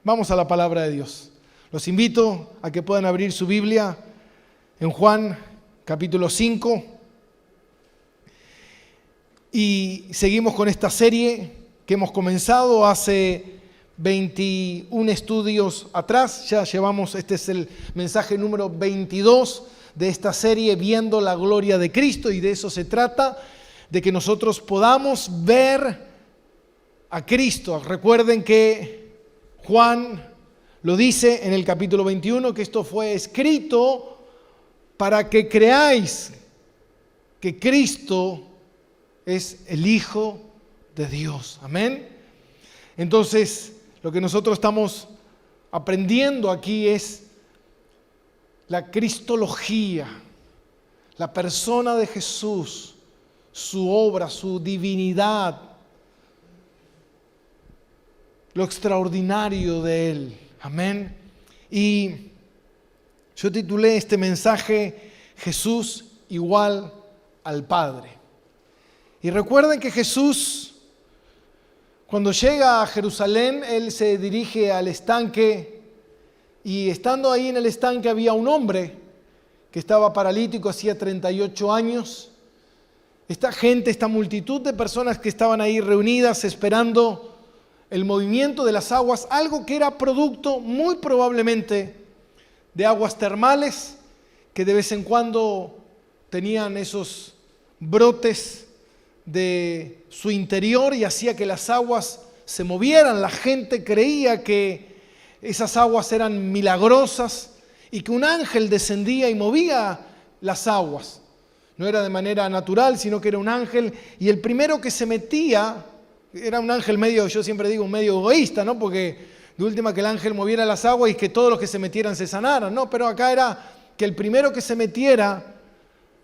Vamos a la palabra de Dios. Los invito a que puedan abrir su Biblia en Juan capítulo 5 y seguimos con esta serie que hemos comenzado hace 21 estudios atrás. Ya llevamos, este es el mensaje número 22 de esta serie, Viendo la Gloria de Cristo, y de eso se trata, de que nosotros podamos ver a Cristo. Recuerden que Juan lo dice en el capítulo 21, que esto fue escrito para que creáis que Cristo es el Hijo de Dios. Amén. Entonces, lo que nosotros estamos aprendiendo aquí es la cristología, la persona de Jesús, su obra, su divinidad, lo extraordinario de Él. Amén. Y yo titulé este mensaje Jesús igual al Padre. Y recuerden que Jesús, cuando llega a Jerusalén, Él se dirige al estanque, y estando ahí en el estanque había un hombre que estaba paralítico hacía 38 años. Esta gente, esta multitud de personas que estaban ahí reunidas esperando el movimiento de las aguas, algo que era producto muy probablemente de aguas termales, que de vez en cuando tenían esos brotes de su interior y hacía que las aguas se movieran. La gente creía que esas aguas eran milagrosas y que un ángel descendía y movía las aguas. No era de manera natural, sino que era un ángel, y el primero que se metía era un ángel medio, yo siempre digo, medio egoísta, ¿no? Porque de última que el ángel moviera las aguas y que todos los que se metieran se sanaran, ¿no? Pero acá era que el primero que se metiera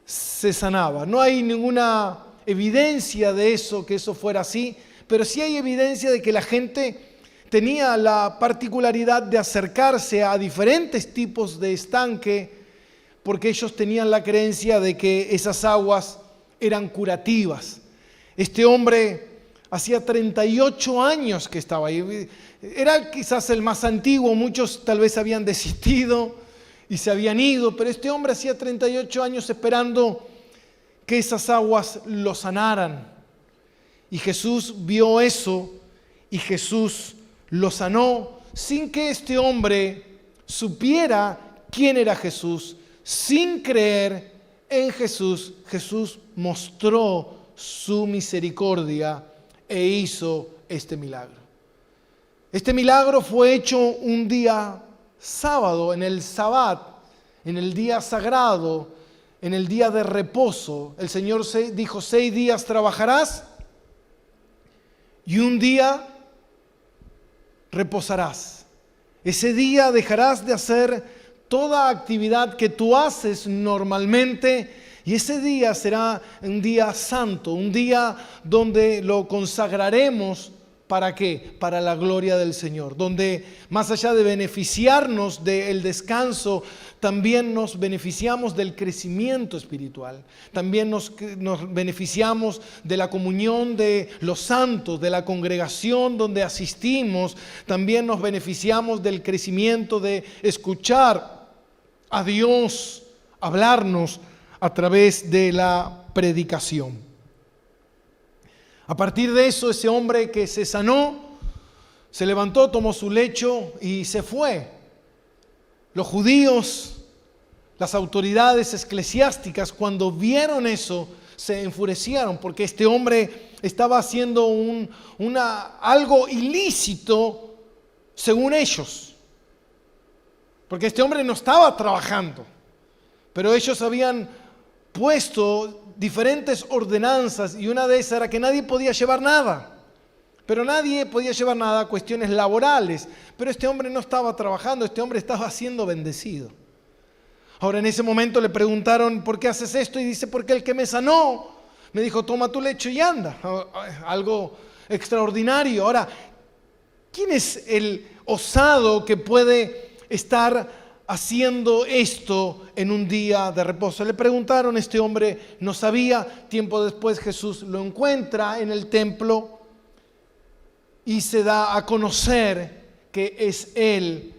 se sanaba. No hay ninguna evidencia de eso, que eso fuera así, pero sí hay evidencia de que la gente tenía la particularidad de acercarse a diferentes tipos de estanque, porque ellos tenían la creencia de que esas aguas eran curativas. Este hombre hacía 38 años que estaba ahí. Era quizás el más antiguo, muchos tal vez habían desistido y se habían ido, pero este hombre hacía 38 años esperando que esas aguas lo sanaran. Y Jesús vio eso y Jesús lo sanó sin que este hombre supiera quién era Jesús. Sin creer en Jesús, Jesús mostró su misericordia e hizo este milagro. Este milagro fue hecho un día sábado, en el Sabbat, en el día sagrado, en el día de reposo. El Señor dijo: 6 días trabajarás y un día reposarás. Ese día dejarás de hacer toda actividad que tú haces normalmente, y ese día será un día santo, un día donde lo consagraremos. ¿Para qué? Para la gloria del Señor, donde más allá de beneficiarnos del descanso, también nos beneficiamos del crecimiento espiritual. También nos beneficiamos de la comunión de los santos, de la congregación donde asistimos. También nos beneficiamos del crecimiento de escuchar a Dios hablarnos a través de la predicación. A partir de eso, ese hombre que se sanó, se levantó, tomó su lecho y se fue. Los judíos, las autoridades eclesiásticas, cuando vieron eso, se enfurecieron porque este hombre estaba haciendo algo ilícito según ellos. Porque este hombre no estaba trabajando, pero ellos habían puesto diferentes ordenanzas, y una de esas era que nadie podía llevar nada. Pero nadie podía llevar nada, cuestiones laborales. Pero este hombre no estaba trabajando, este hombre estaba siendo bendecido. Ahora, en ese momento le preguntaron: ¿por qué haces esto? Y dice: porque el que me sanó me dijo: toma tu lecho y anda. Algo extraordinario. Ahora, ¿quién es el osado que puede estar haciendo esto en un día de reposo? Le preguntaron, este hombre no sabía. Tiempo después Jesús lo encuentra en el templo y se da a conocer que es Él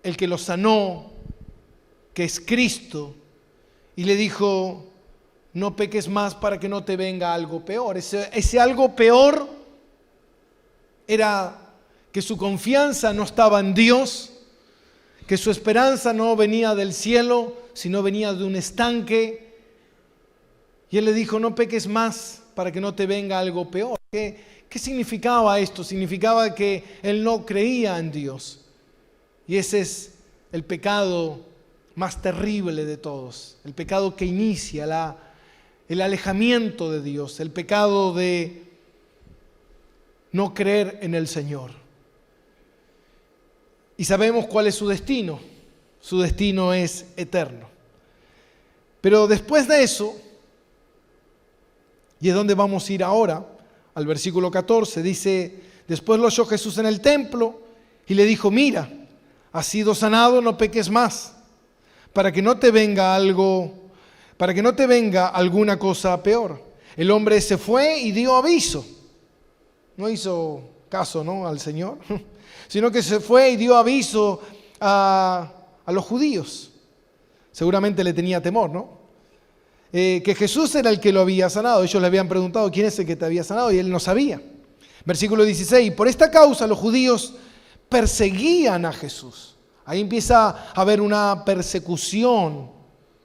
el que lo sanó, que es Cristo, y le dijo: no peques más para que no te venga algo peor. Ese algo peor era que su confianza no estaba en Dios, que su esperanza no venía del cielo, sino venía de un estanque. Y Él le dijo: no peques más para que no te venga algo peor. ¿Qué significaba esto? Significaba que él no creía en Dios. Y ese es el pecado más terrible de todos. El pecado que inicia el alejamiento de Dios. El pecado de no creer en el Señor. Y sabemos cuál es su destino. Su destino es eterno. Pero después de eso, y es donde vamos a ir ahora, al versículo 14, dice: después lo halló Jesús en el templo y le dijo: mira, has sido sanado, no peques más, para que no te venga alguna cosa peor. El hombre se fue y dio aviso. No hizo caso, ¿no?, al Señor, sino que se fue y dio aviso a los judíos. Seguramente le tenía temor, ¿no? Que Jesús era el que lo había sanado. Ellos le habían preguntado: ¿quién es el que te había sanado? Y él no sabía. Versículo 16: por esta causa los judíos perseguían a Jesús. Ahí empieza a haber una persecución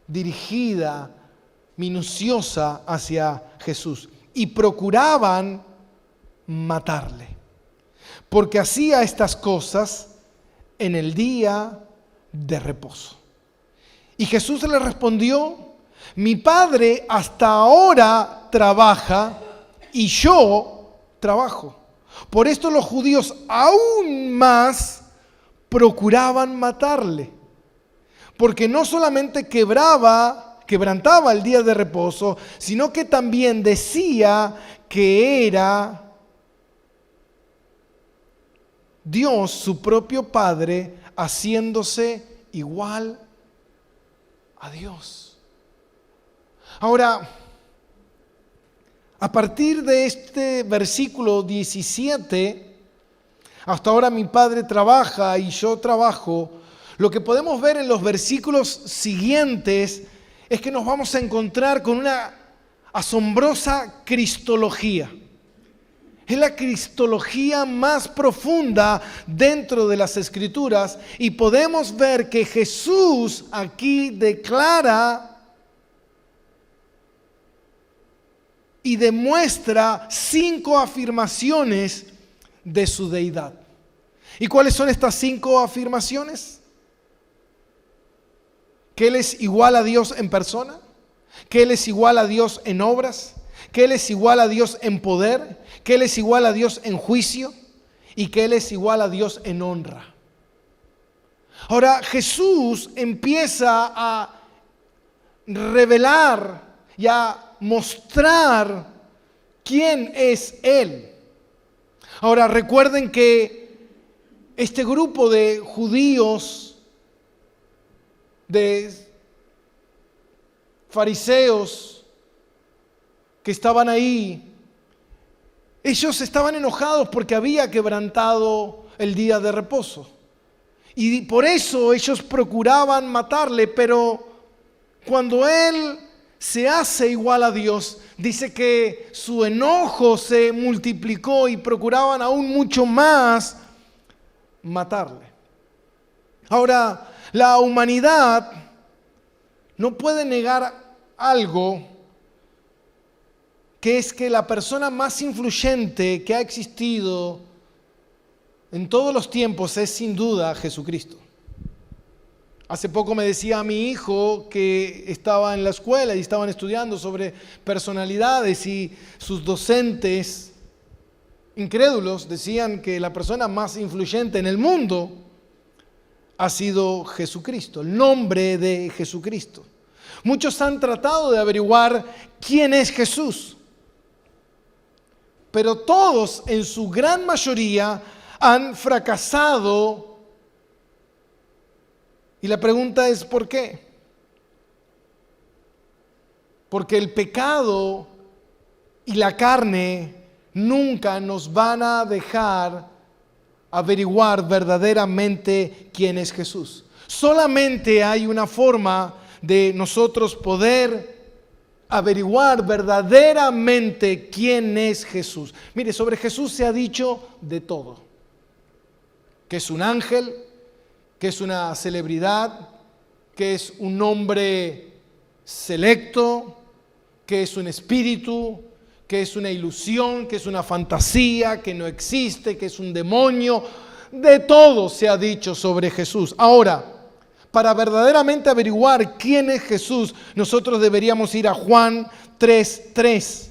dirigida, minuciosa hacia Jesús. Y procuraban matarle, porque hacía estas cosas en el día de reposo. Y Jesús le respondió: mi Padre hasta ahora trabaja y yo trabajo. Por esto los judíos aún más procuraban matarle, porque no solamente quebrantaba el día de reposo, sino que también decía que era Dios, su propio Padre, haciéndose igual a Dios. Ahora, a partir de este versículo 17, hasta ahora mi Padre trabaja y yo trabajo, lo que podemos ver en los versículos siguientes es que nos vamos a encontrar con una asombrosa cristología. Es la cristología más profunda dentro de las Escrituras, y podemos ver que Jesús aquí declara y demuestra 5 afirmaciones de su deidad. ¿Y cuáles son estas 5 afirmaciones? Que Él es igual a Dios en persona, que Él es igual a Dios en obras, que Él es igual a Dios en poder, que Él es igual a Dios en juicio y que Él es igual a Dios en honra. Ahora, Jesús empieza a revelar y a mostrar quién es Él. Ahora, recuerden que este grupo de judíos, de fariseos que estaban ahí, ellos estaban enojados porque había quebrantado el día de reposo. Y por eso ellos procuraban matarle, pero cuando Él se hace igual a Dios, dice que su enojo se multiplicó y procuraban aún mucho más matarle. Ahora, la humanidad no puede negar algo, que es que la persona más influyente que ha existido en todos los tiempos es sin duda Jesucristo. Hace poco me decía mi hijo que estaba en la escuela y estaban estudiando sobre personalidades, y sus docentes incrédulos decían que la persona más influyente en el mundo ha sido Jesucristo, el nombre de Jesucristo. Muchos han tratado de averiguar quién es Jesús, pero todos en su gran mayoría han fracasado. Y la pregunta es: ¿por qué? Porque el pecado y la carne nunca nos van a dejar averiguar verdaderamente quién es Jesús. Solamente hay una forma de nosotros poder averiguar verdaderamente quién es Jesús. Mire, sobre Jesús se ha dicho de todo. Que es un ángel, que es una celebridad, que es un hombre selecto, que es un espíritu, que es una ilusión, que es una fantasía, que no existe, que es un demonio. De todo se ha dicho sobre Jesús. Ahora, para verdaderamente averiguar quién es Jesús, nosotros deberíamos ir a Juan 3:3.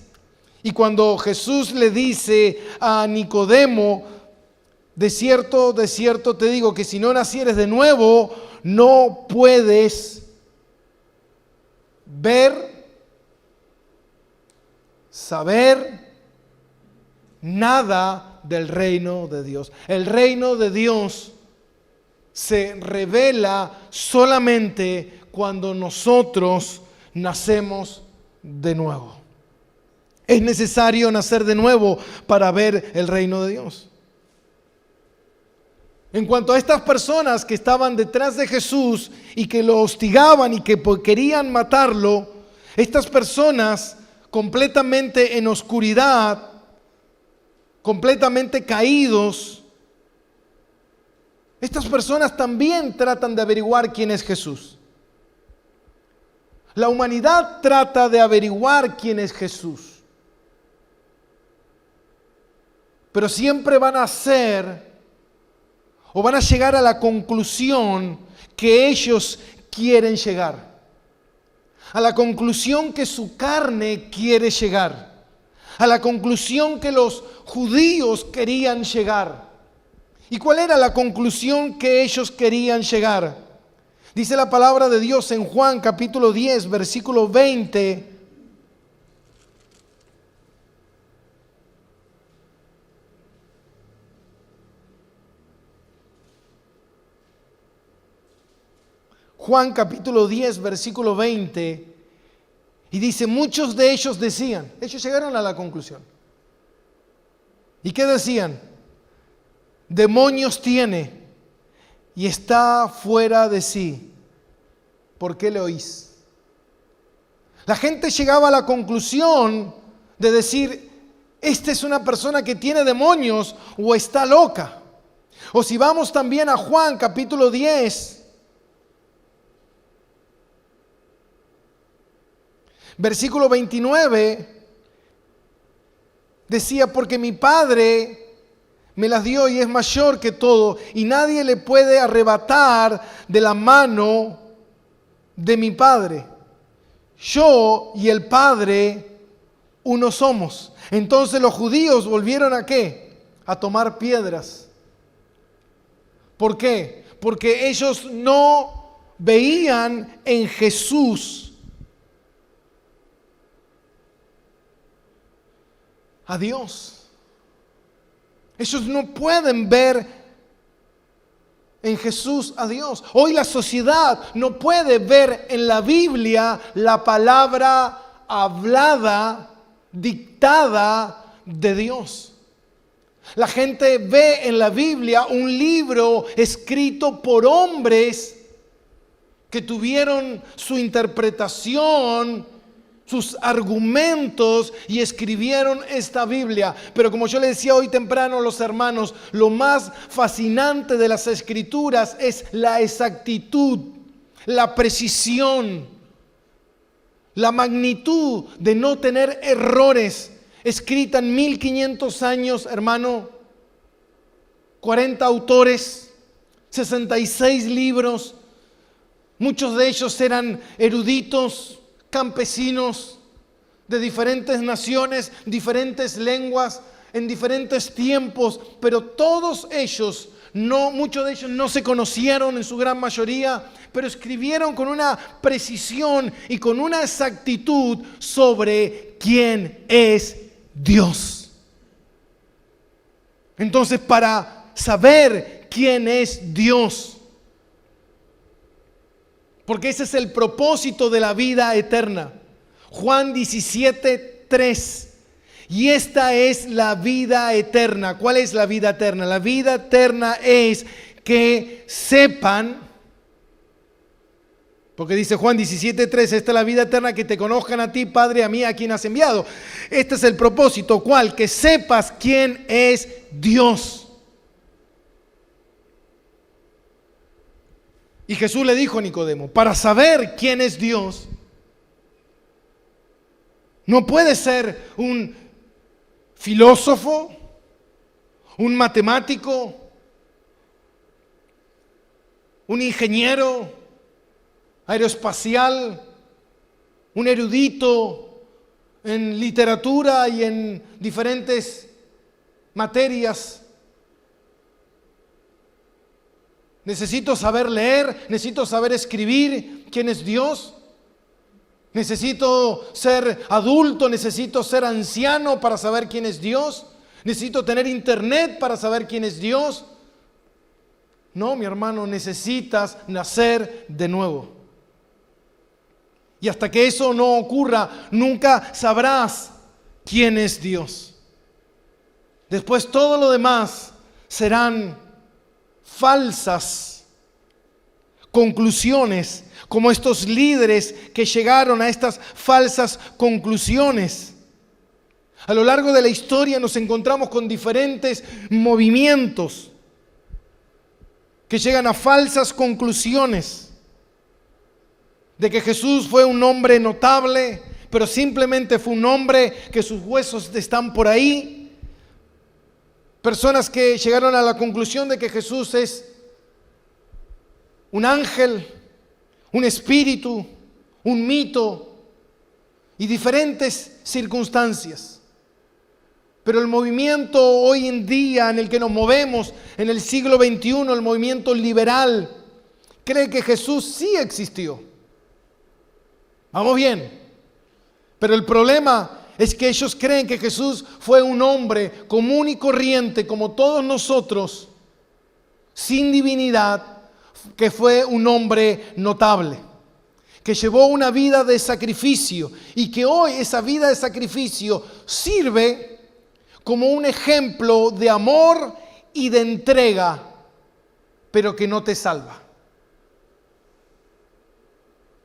Y cuando Jesús le dice a Nicodemo, de cierto te digo que si no nacieres de nuevo, no puedes ver, saber nada del reino de Dios. El reino de Dios se revela solamente cuando nosotros nacemos de nuevo. Es necesario nacer de nuevo para ver el reino de Dios. En cuanto a estas personas que estaban detrás de Jesús y que lo hostigaban y que querían matarlo, estas personas completamente en oscuridad, completamente caídos, estas personas también tratan de averiguar quién es Jesús. La humanidad trata de averiguar quién es Jesús. Pero siempre van a llegar a la conclusión que ellos quieren llegar. A la conclusión que su carne quiere llegar. A la conclusión que los judíos querían llegar. ¿Y cuál era la conclusión que ellos querían llegar? Dice la palabra de Dios en Juan capítulo 10, versículo 20. Juan capítulo 10, versículo 20. Y dice, muchos de ellos decían, ellos llegaron a la conclusión. ¿Y qué decían? Demonios tiene y está fuera de sí. ¿Por qué le oís? La gente llegaba a la conclusión de decir, esta es una persona que tiene demonios o está loca. O si vamos también a Juan capítulo 10, versículo 29, decía, porque mi Padre me las dio y es mayor que todo, y nadie le puede arrebatar de la mano de mi Padre. Yo y el Padre uno somos. Entonces los judíos volvieron ¿a qué? A tomar piedras. ¿Por qué? Porque ellos no veían en Jesús a Dios. Ellos no pueden ver en Jesús a Dios. Hoy la sociedad no puede ver en la Biblia la palabra hablada, dictada de Dios. La gente ve en la Biblia un libro escrito por hombres que tuvieron su interpretación, sus argumentos y escribieron esta Biblia. Pero como yo le decía hoy temprano a los hermanos, lo más fascinante de las Escrituras es la exactitud, la precisión, la magnitud de no tener errores. Escrita en 1500 años, hermano, 40 autores, 66 libros, muchos de ellos eran eruditos, campesinos de diferentes naciones, diferentes lenguas, en diferentes tiempos, pero todos ellos, muchos de ellos no se conocieron en su gran mayoría, pero escribieron con una precisión y con una exactitud sobre quién es Dios. Entonces, para saber quién es Dios, porque ese es el propósito de la vida eterna. Juan 17:3. Y esta es la vida eterna. ¿Cuál es la vida eterna? La vida eterna es que sepan, porque dice Juan 17:3, esta es la vida eterna, que te conozcan a ti, Padre, a mí, a quien has enviado. Este es el propósito, ¿cuál? Que sepas quién es Dios. Y Jesús le dijo a Nicodemo, para saber quién es Dios, no puede ser un filósofo, un matemático, un ingeniero aeroespacial, un erudito en literatura y en diferentes materias. Necesito saber leer, necesito saber escribir quién es Dios. Necesito ser adulto, necesito ser anciano para saber quién es Dios. Necesito tener internet para saber quién es Dios. No, mi hermano, necesitas nacer de nuevo. Y hasta que eso no ocurra, nunca sabrás quién es Dios. Después todo lo demás serán falsas conclusiones, como estos líderes que llegaron a estas falsas conclusiones. A lo largo de la historia nos encontramos con diferentes movimientos que llegan a falsas conclusiones de que Jesús fue un hombre notable, pero simplemente fue un hombre que sus huesos están por ahí. Personas que llegaron a la conclusión de que Jesús es un ángel, un espíritu, un mito y diferentes circunstancias. Pero el movimiento hoy en día en el que nos movemos, en el siglo XXI, el movimiento liberal, cree que Jesús sí existió. Vamos bien. Pero el problema es que ellos creen que Jesús fue un hombre común y corriente como todos nosotros, sin divinidad, que fue un hombre notable, que llevó una vida de sacrificio y que hoy esa vida de sacrificio sirve como un ejemplo de amor y de entrega, pero que no te salva.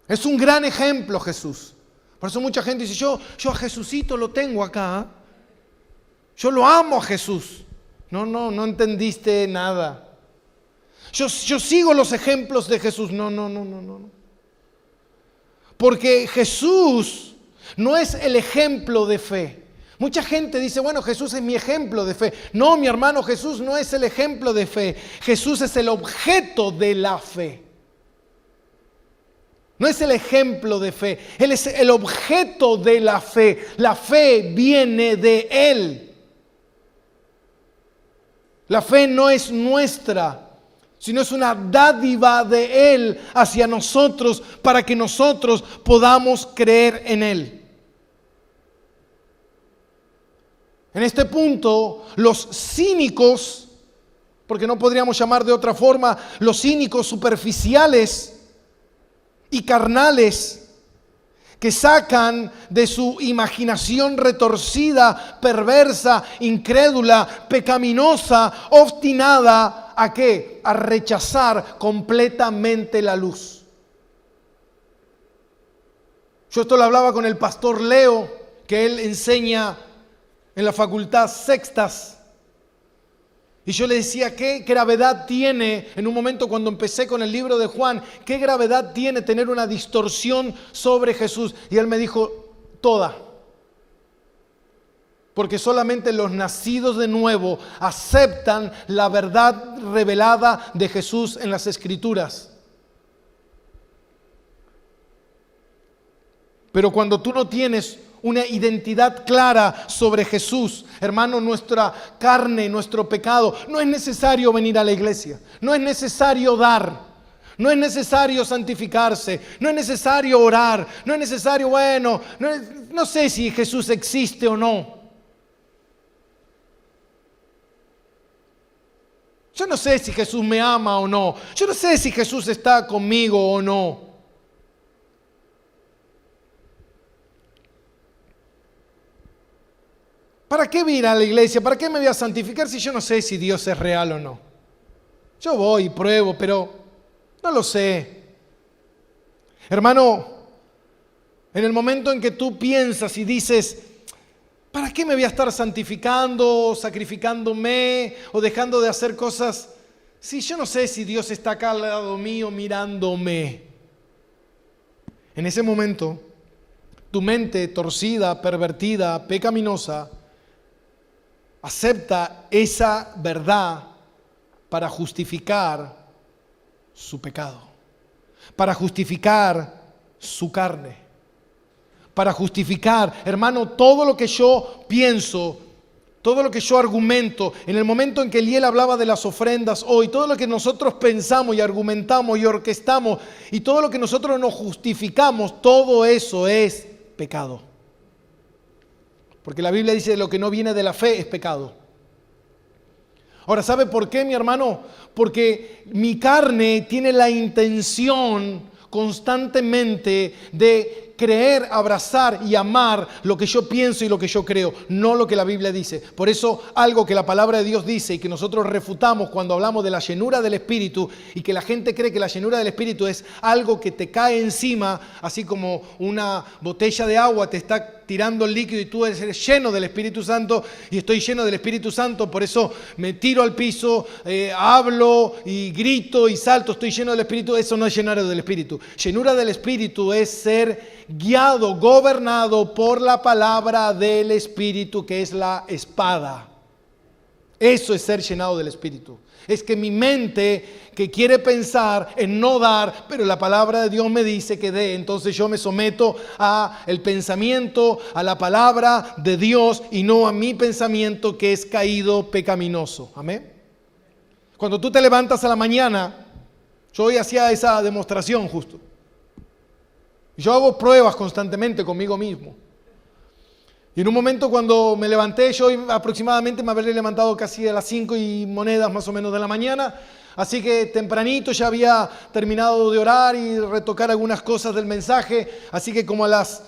Es un gran ejemplo Jesús. Por eso mucha gente dice, yo a Jesucito lo tengo acá. Yo lo amo a Jesús. No entendiste nada. Yo sigo los ejemplos de Jesús. No. Porque Jesús no es el ejemplo de fe. Mucha gente dice, bueno, Jesús es mi ejemplo de fe. No, mi hermano, Jesús no es el ejemplo de fe. Jesús es el objeto de la fe. No es el ejemplo de fe, Él es el objeto de la fe. La fe viene de Él. La fe no es nuestra, sino es una dádiva de Él hacia nosotros para que nosotros podamos creer en Él. En este punto, los cínicos, porque no podríamos llamar de otra forma, los cínicos superficiales y carnales que sacan de su imaginación retorcida, perversa, incrédula, pecaminosa, obstinada, ¿a qué? A rechazar completamente la luz. Yo esto lo hablaba con el pastor Leo, que él enseña en la facultad Sextas. Y yo le decía, ¿qué gravedad tiene, en un momento cuando empecé con el libro de Juan, qué gravedad tiene tener una distorsión sobre Jesús? Y él me dijo, toda. Porque solamente los nacidos de nuevo aceptan la verdad revelada de Jesús en las Escrituras. Pero cuando tú no tienes una identidad clara sobre Jesús, hermano, nuestra carne, nuestro pecado, no es necesario venir a la iglesia, no es necesario dar, no es necesario santificarse, no es necesario orar, no es necesario, no sé si Jesús existe o no. Yo no sé si Jesús me ama o no, yo no sé si Jesús está conmigo o no. ¿Para qué voy a ir a la iglesia? ¿Para qué me voy a santificar si yo no sé si Dios es real o no? Yo voy y pruebo, pero no lo sé. Hermano, en el momento en que tú piensas y dices, ¿para qué me voy a estar santificando, sacrificándome o dejando de hacer cosas si yo no sé si Dios está acá al lado mío mirándome? En ese momento, tu mente torcida, pervertida, pecaminosa, acepta esa verdad para justificar su pecado, para justificar su carne, para justificar, hermano, todo lo que yo pienso, todo lo que yo argumento. En el momento en que Eliel hablaba de las ofrendas hoy, todo lo que nosotros pensamos y argumentamos y orquestamos y todo lo que nosotros nos justificamos, todo eso es pecado. Porque la Biblia dice que lo que no viene de la fe es pecado. Ahora, ¿sabe por qué, mi hermano? Porque mi carne tiene la intención constantemente de creer, abrazar y amar lo que yo pienso y lo que yo creo, no lo que la Biblia dice. Por eso, algo que la palabra de Dios dice y que nosotros refutamos cuando hablamos de la llenura del Espíritu, y que la gente cree que la llenura del Espíritu es algo que te cae encima, así como una botella de agua te está tirando el líquido y tú eres lleno del Espíritu Santo, y estoy lleno del Espíritu Santo, por eso me tiro al piso, hablo y grito y salto, estoy lleno del Espíritu. Eso no es llenura del Espíritu. Llenura del Espíritu es ser guiado, gobernado por la palabra del Espíritu, que es la espada. Eso es ser llenado del Espíritu. Es que mi mente, que quiere pensar en no dar, pero la palabra de Dios me dice que dé, entonces yo me someto a el pensamiento, a la palabra de Dios y no a mi pensamiento que es caído, pecaminoso. Amén. Cuando tú te levantas a la mañana, yo hoy hacía esa demostración justo. Yo hago pruebas constantemente conmigo mismo. Y en un momento cuando me levanté, yo aproximadamente me habría levantado casi a las 5 y monedas más o menos de la mañana. Así que tempranito ya había terminado de orar y retocar algunas cosas del mensaje. Así que como a las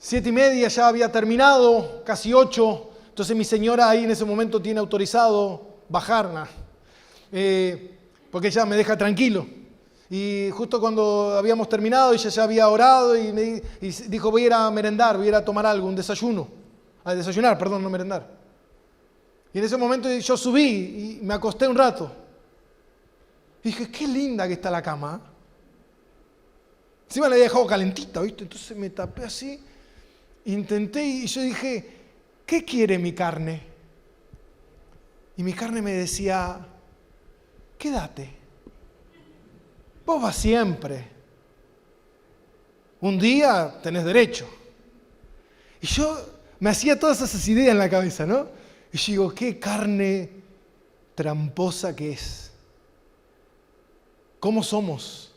7:30 ya había terminado, casi 8. Entonces mi señora ahí en ese momento tiene autorizado bajarla, porque ella me deja tranquilo. Y justo cuando habíamos terminado, ella ya había orado y dijo, voy a ir a merendar, voy a ir a tomar algo, un desayuno. A desayunar, perdón, no merendar. Y en ese momento yo subí y me acosté un rato. Y dije, qué linda que está la cama. Encima la había dejado calentita, ¿viste? Entonces me tapé así, intenté y yo dije, ¿qué quiere mi carne? Y mi carne me decía, quédate. Vos vas siempre. Un día tenés derecho. Y yo me hacía todas esas ideas en la cabeza, ¿no? Y yo digo, qué carne tramposa que es. ¿Cómo somos?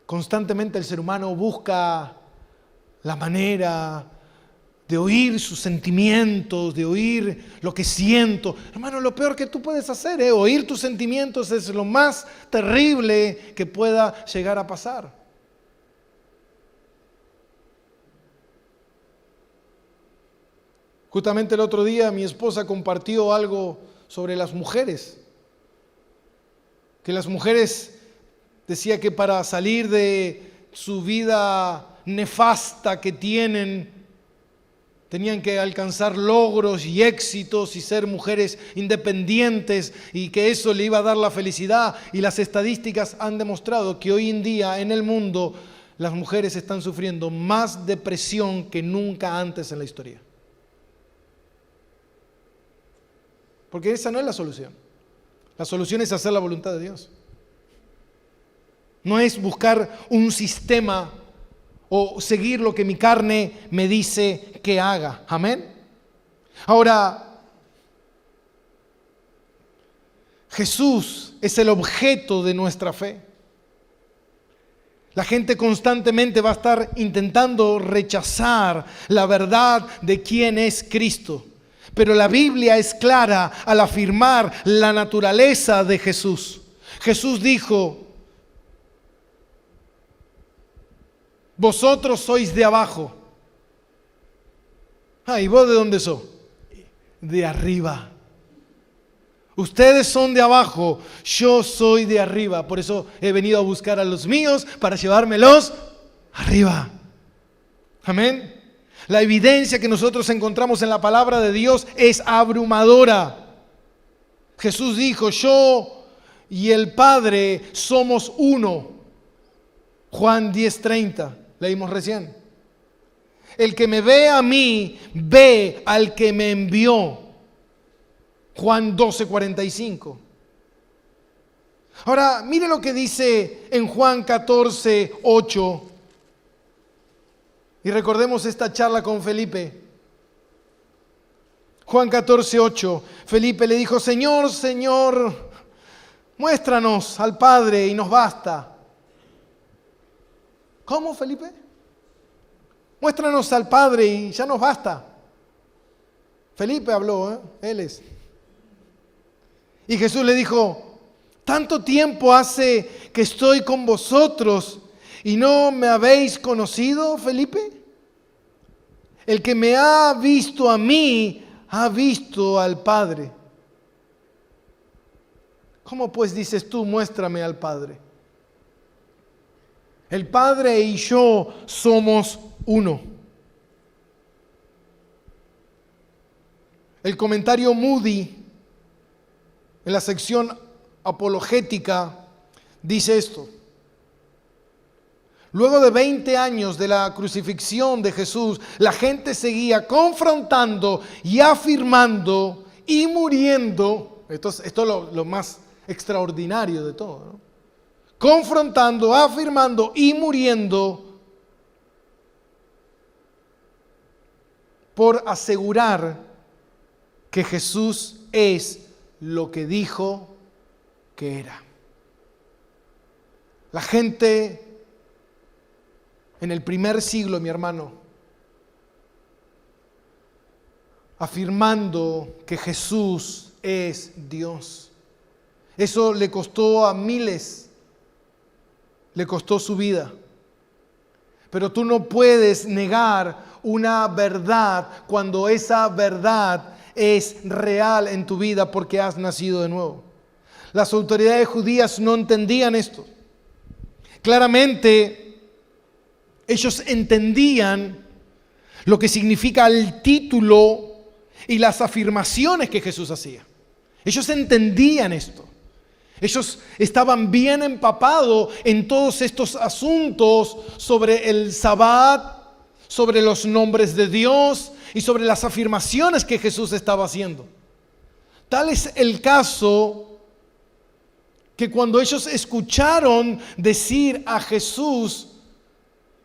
Constantemente el ser humano busca la manera de oír sus sentimientos, de oír lo que siento. Hermano, lo peor que tú puedes hacer, oír tus sentimientos es lo más terrible que pueda llegar a pasar. Justamente el otro día mi esposa compartió algo sobre las mujeres. Que las mujeres, decía que para salir de su vida nefasta que tienen, tenían que alcanzar logros y éxitos y ser mujeres independientes y que eso le iba a dar la felicidad. Y las estadísticas han demostrado que hoy en día en el mundo las mujeres están sufriendo más depresión que nunca antes en la historia. Porque esa no es la solución. La solución es hacer la voluntad de Dios. No es buscar un sistema o seguir lo que mi carne me dice que haga. Amén. Ahora, Jesús es el objeto de nuestra fe. La gente constantemente va a estar intentando rechazar la verdad de quién es Cristo. Pero la Biblia es clara al afirmar la naturaleza de Jesús. Jesús dijo, vosotros sois de abajo, ¿Y vos de dónde sos? De arriba. Ustedes son de abajo, yo soy de arriba. Por eso he venido a buscar a los míos para llevármelos arriba. Amén. La evidencia que nosotros encontramos en la palabra de Dios es abrumadora. Jesús dijo, yo y el Padre somos uno. Juan 10:30, leímos recién. El que me ve a mí, ve al que me envió. Juan 12:45. Ahora, mire lo que dice en Juan 14:8. Y recordemos esta charla con Felipe. Juan 14:8. Felipe le dijo, Señor, Señor, muéstranos al Padre y nos basta. ¿Cómo, Felipe? Muéstranos al Padre y ya nos basta. Felipe habló, él es. Y Jesús le dijo, ¿tanto tiempo hace que estoy con vosotros y no me habéis conocido, Felipe? El que me ha visto a mí, ha visto al Padre. ¿Cómo pues dices tú, muéstrame al Padre? El Padre y yo somos uno. El comentario Moody, en la sección apologética, dice esto. Luego de 20 años de la crucifixión de Jesús, la gente seguía confrontando y afirmando y muriendo. Esto es lo más extraordinario de todo, ¿no? Confrontando, afirmando y muriendo por asegurar que Jesús es lo que dijo que era. La gente en el primer siglo, mi hermano, afirmando que Jesús es Dios. Eso le costó a miles, le costó su vida. Pero tú no puedes negar una verdad cuando esa verdad es real en tu vida porque has nacido de nuevo. Las autoridades judías no entendían esto. Claramente, ellos entendían lo que significa el título y las afirmaciones que Jesús hacía. Ellos entendían esto. Ellos estaban bien empapados en todos estos asuntos sobre el Sabbat, sobre los nombres de Dios y sobre las afirmaciones que Jesús estaba haciendo. Tal es el caso que cuando ellos escucharon decir a Jesús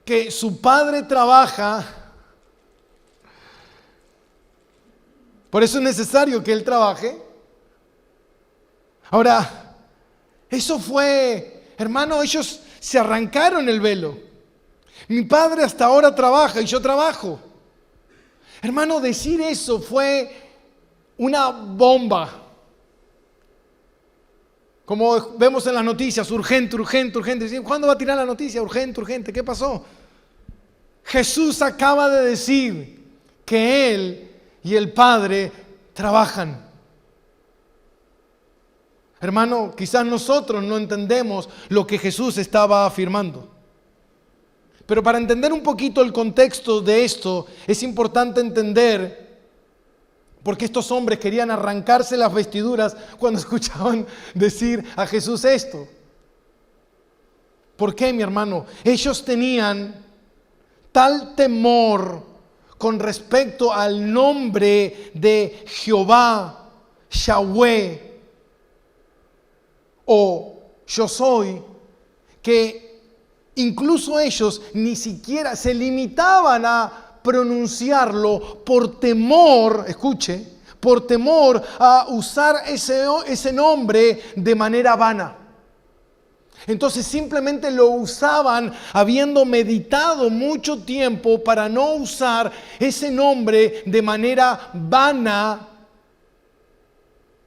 que su Padre trabaja, por eso es necesario que Él trabaje. Ahora, eso fue, hermano, ellos se arrancaron el velo. Mi Padre hasta ahora trabaja y yo trabajo. Hermano, decir eso fue una bomba. Como vemos en las noticias, urgente, urgente, urgente. ¿Cuándo va a tirar la noticia? Urgente, urgente. ¿Qué pasó? Jesús acaba de decir que Él y el Padre trabajan. Hermano, quizás nosotros no entendemos lo que Jesús estaba afirmando. Pero para entender un poquito el contexto de esto, es importante entender por qué estos hombres querían arrancarse las vestiduras cuando escuchaban decir a Jesús esto. ¿Por qué, mi hermano? Ellos tenían tal temor con respecto al nombre de Jehová, Yahweh o Yo Soy, que incluso ellos ni siquiera se limitaban a pronunciarlo por temor, escuche, por temor a usar ese nombre de manera vana. Entonces simplemente lo usaban habiendo meditado mucho tiempo para no usar ese nombre de manera vana,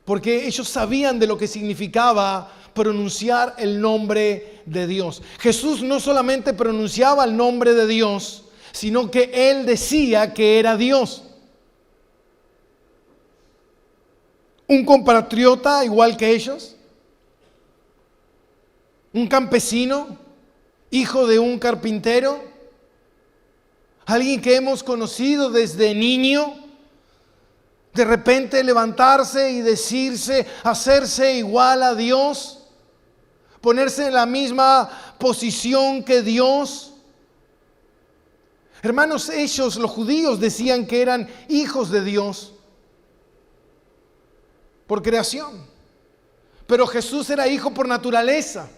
porque ellos sabían de lo que significaba pronunciar el nombre de Dios. Jesús no solamente pronunciaba el nombre de Dios, sino que Él decía que era Dios. un compatriota igual que ellos, un campesino, hijo de un carpintero, alguien que hemos conocido desde niño, de repente levantarse y decirse, hacerse igual a Dios, ponerse en la misma posición que Dios. Hermanos, ellos, los judíos, decían que eran hijos de Dios por creación, pero Jesús era hijo por naturaleza.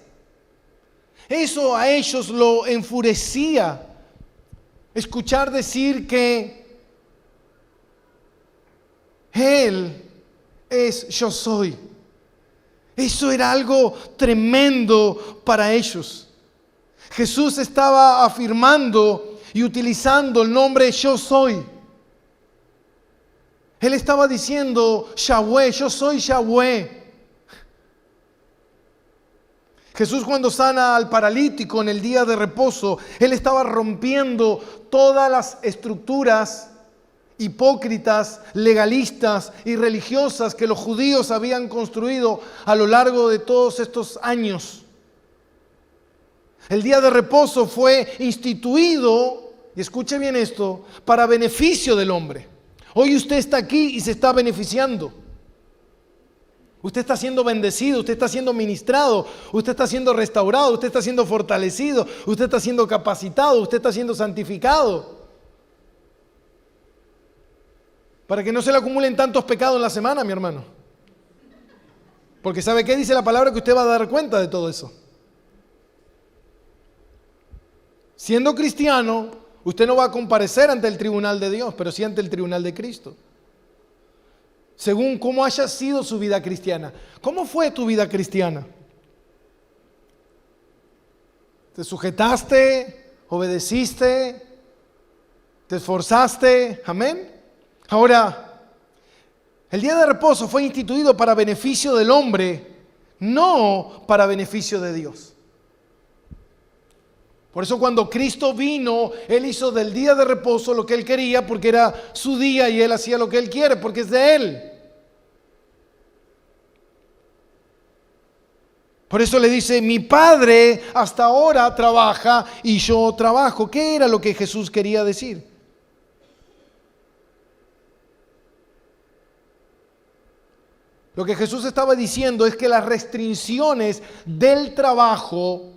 Eso a ellos lo enfurecía, escuchar decir que Él es yo soy. Eso era algo tremendo para ellos. Jesús estaba afirmando y utilizando el nombre yo soy. Él estaba diciendo Yahweh, yo soy Yahweh. Jesús, cuando sana al paralítico en el día de reposo, Él estaba rompiendo todas las estructuras hipócritas, legalistas y religiosas que los judíos habían construido a lo largo de todos estos años. El día de reposo fue instituido, y escuche bien esto, para beneficio del hombre. Hoy usted está aquí y se está beneficiando. Usted está siendo bendecido, usted está siendo ministrado, usted está siendo restaurado, usted está siendo fortalecido, usted está siendo capacitado, usted está siendo santificado. Para que no se le acumulen tantos pecados en la semana, mi hermano. Porque ¿sabe qué dice la palabra? Que usted va a dar cuenta de todo eso. Siendo cristiano, usted no va a comparecer ante el tribunal de Dios, pero sí ante el tribunal de Cristo. Según cómo haya sido su vida cristiana. ¿Cómo fue tu vida cristiana? ¿Te sujetaste? ¿Obedeciste? ¿Te esforzaste? Amén. Ahora, el día de reposo fue instituido para beneficio del hombre, no para beneficio de Dios. Por eso cuando Cristo vino, Él hizo del día de reposo lo que Él quería, porque era su día y Él hacía lo que Él quiere, porque es de Él. Por eso le dice, mi Padre hasta ahora trabaja y yo trabajo. ¿Qué era lo que Jesús quería decir? Lo que Jesús estaba diciendo es que las restricciones del trabajo,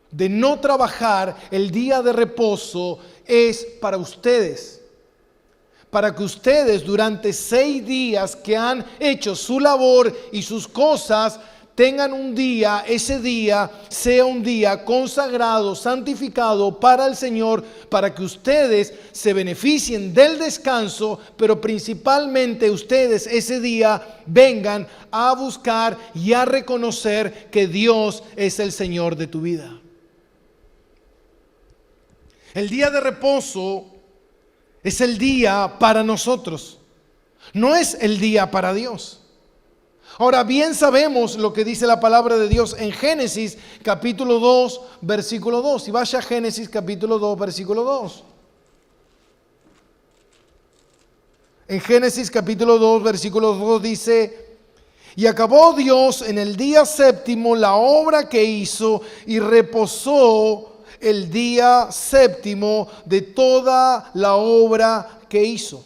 de no trabajar el día de reposo, es para ustedes. Para que ustedes durante 6 días que han hecho su labor y sus cosas, tengan un día, ese día sea un día consagrado, santificado para el Señor, para que ustedes se beneficien del descanso, pero principalmente ustedes ese día vengan a buscar y a reconocer que Dios es el Señor de tu vida. El día de reposo es el día para nosotros, no es el día para Dios. Ahora bien sabemos lo que dice la palabra de Dios en Génesis capítulo 2, versículo 2. Y vaya a Génesis capítulo 2, versículo 2. En Génesis capítulo 2, versículo 2 dice, y acabó Dios en el día séptimo la obra que hizo y reposó el día séptimo de toda la obra que hizo.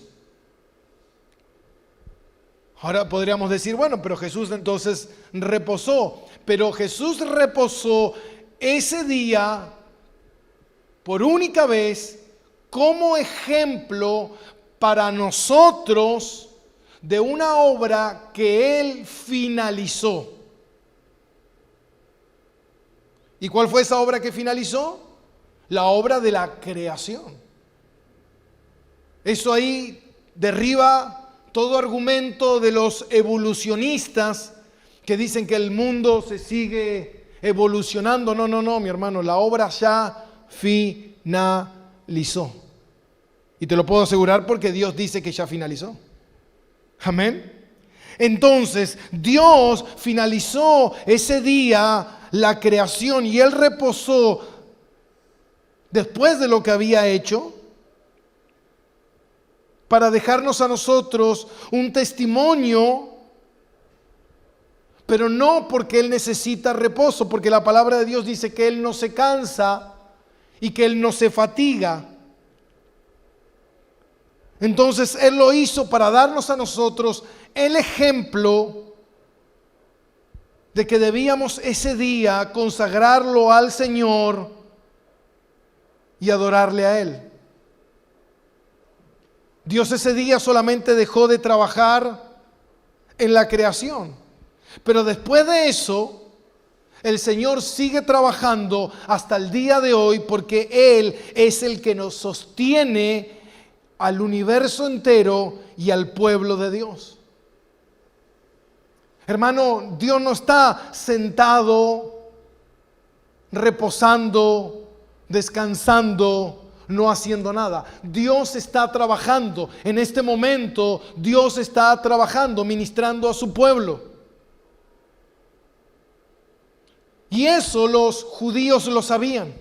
Ahora podríamos decir, bueno, pero Jesús entonces reposó. Pero Jesús reposó ese día por única vez como ejemplo para nosotros de una obra que Él finalizó. ¿Y cuál fue esa obra que finalizó? La obra de la creación. Eso ahí derriba todo argumento de los evolucionistas que dicen que el mundo se sigue evolucionando. No, mi hermano, la obra ya finalizó. Y te lo puedo asegurar porque Dios dice que ya finalizó. Amén. Entonces, Dios finalizó ese día la creación y Él reposó después de lo que había hecho, para dejarnos a nosotros un testimonio pero no porque Él necesita reposo, porque la palabra de Dios dice que Él no se cansa y que Él no se fatiga. Entonces Él lo hizo para darnos a nosotros el ejemplo de que debíamos ese día consagrarlo al Señor y adorarle a Él. Dios ese día solamente dejó de trabajar en la creación, pero después de eso el Señor sigue trabajando hasta el día de hoy, porque Él es el que nos sostiene al universo entero y al pueblo de Dios. Hermano, Dios no está sentado, reposando, descansando, no haciendo nada. Dios está trabajando. En este momento, Dios está trabajando, ministrando a su pueblo. Y eso los judíos lo sabían.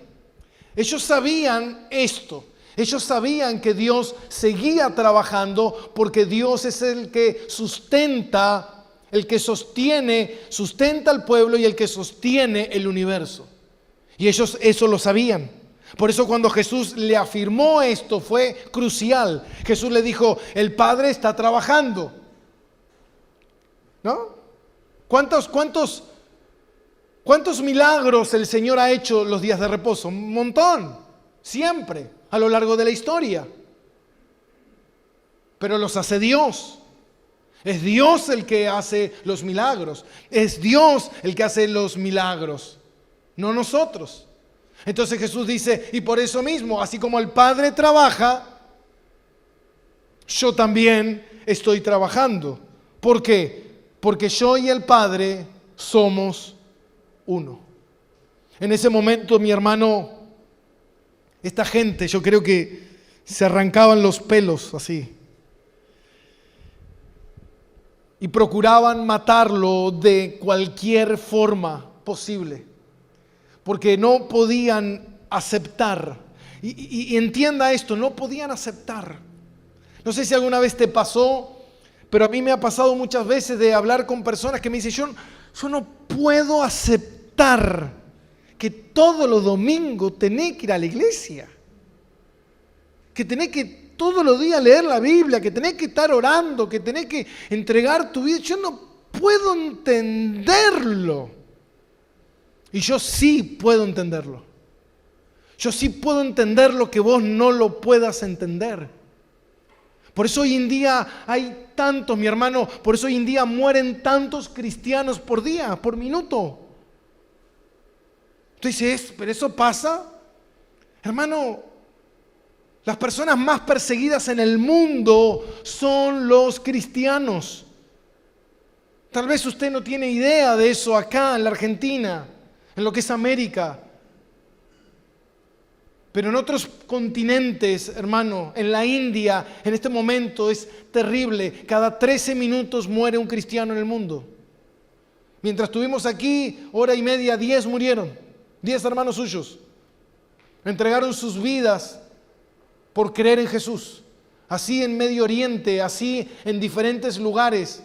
Ellos sabían esto. Ellos sabían que Dios seguía trabajando, porque Dios es el que sustenta, el que sustenta al pueblo y el que sostiene el universo. Y ellos eso lo sabían. Por eso cuando Jesús le afirmó esto fue crucial. Jesús le dijo: el Padre está trabajando. ¿No? ¿Cuántos milagros el Señor ha hecho los días de reposo? Un montón, siempre, a lo largo de la historia. Pero los hace Dios. Es Dios el que hace los milagros. Es Dios el que hace los milagros, no nosotros. Entonces Jesús dice: y por eso mismo, así como el Padre trabaja, yo también estoy trabajando. ¿Por qué? Porque yo y el Padre somos uno. En ese momento, mi hermano, esta gente, yo creo que se arrancaban los pelos así y procuraban matarlo de cualquier forma posible, porque no podían aceptar. Y entienda esto, no podían aceptar. No sé si alguna vez te pasó, pero a mí me ha pasado muchas veces de hablar con personas que me dicen: yo no puedo aceptar que todos los domingos tenés que ir a la iglesia, que tenés que todos los días leer la Biblia, que tenés que estar orando, que tenés que entregar tu vida. Yo no puedo entenderlo. Y yo sí puedo entenderlo. Yo sí puedo entender lo que vos no lo puedas entender. Por eso hoy en día hay tantos, mi hermano, por eso hoy en día mueren tantos cristianos por día, por minuto. Tú dices: ¿pero eso pasa? Hermano, las personas más perseguidas en el mundo son los cristianos. Tal vez usted no tiene idea de eso acá en la Argentina, en lo que es América. Pero en otros continentes, hermano, en la India, en este momento es terrible. Cada 13 minutos muere un cristiano en el mundo. Mientras estuvimos aquí, hora y media, 10 murieron. 10 hermanos suyos entregaron sus vidas por creer en Jesús. Así en Medio Oriente, así en diferentes lugares.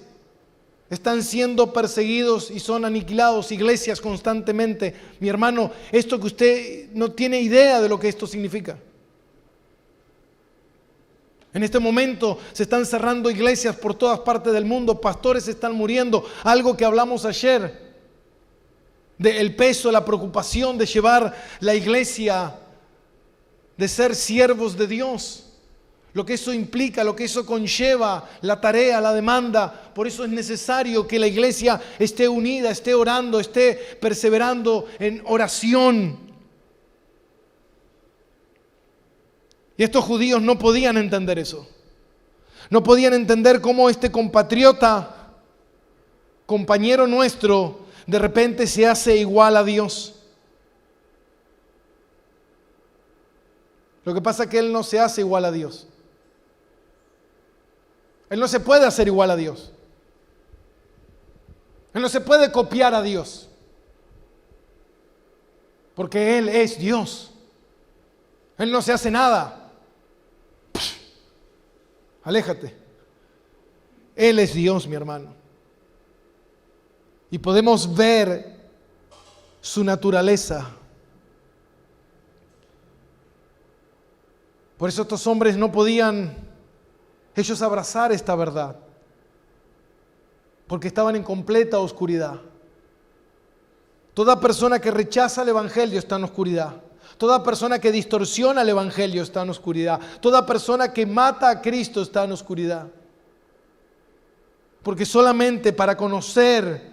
Están siendo perseguidos y son aniquilados iglesias constantemente. Mi hermano, esto que usted no tiene idea de lo que esto significa. En este momento se están cerrando iglesias por todas partes del mundo. Pastores están muriendo. Algo que hablamos ayer, del peso, la preocupación de llevar la iglesia, de ser siervos de Dios. Lo que eso implica, lo que eso conlleva, la tarea, la demanda. Por eso es necesario que la iglesia esté unida, esté orando, esté perseverando en oración. Y estos judíos no podían entender eso. No podían entender cómo este compatriota, compañero nuestro, de repente se hace igual a Dios. Lo que pasa es que él no se hace igual a Dios. Él no se puede hacer igual a Dios. Él no se puede copiar a Dios. Porque Él es Dios. Él no se hace nada. Aléjate. Él es Dios, mi hermano. y podemos ver su naturaleza. Por eso estos hombres no podían ellos abrazar esta verdad, porque estaban en completa oscuridad. Toda persona que rechaza el Evangelio está en oscuridad. Toda persona que distorsiona el Evangelio está en oscuridad. Toda persona que mata a Cristo está en oscuridad. Porque solamente para conocer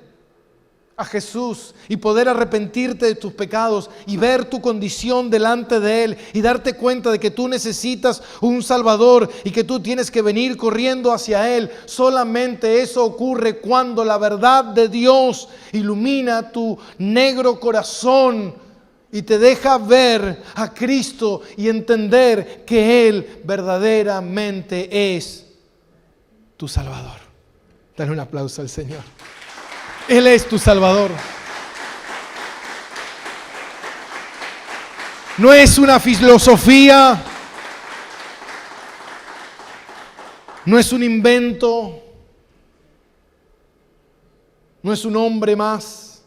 a Jesús y poder arrepentirte de tus pecados y ver tu condición delante de Él y darte cuenta de que tú necesitas un Salvador y que tú tienes que venir corriendo hacia Él, solamente eso ocurre cuando la verdad de Dios ilumina tu negro corazón y te deja ver a Cristo y entender que Él verdaderamente es tu Salvador. Dale un aplauso al Señor. Él es tu Salvador. No es una filosofía, no es un invento, no es un hombre más,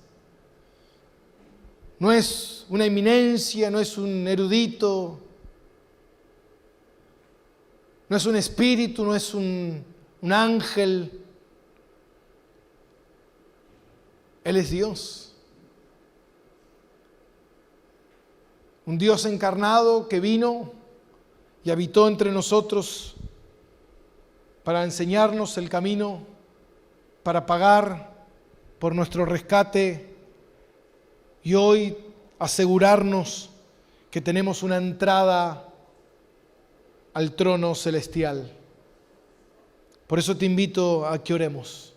no es una eminencia, no es un erudito, no es un espíritu, no es un ángel. Él es Dios. Un Dios encarnado que vino y habitó entre nosotros para enseñarnos el camino, para pagar por nuestro rescate y hoy asegurarnos que tenemos una entrada al trono celestial. Por eso te invito a que oremos.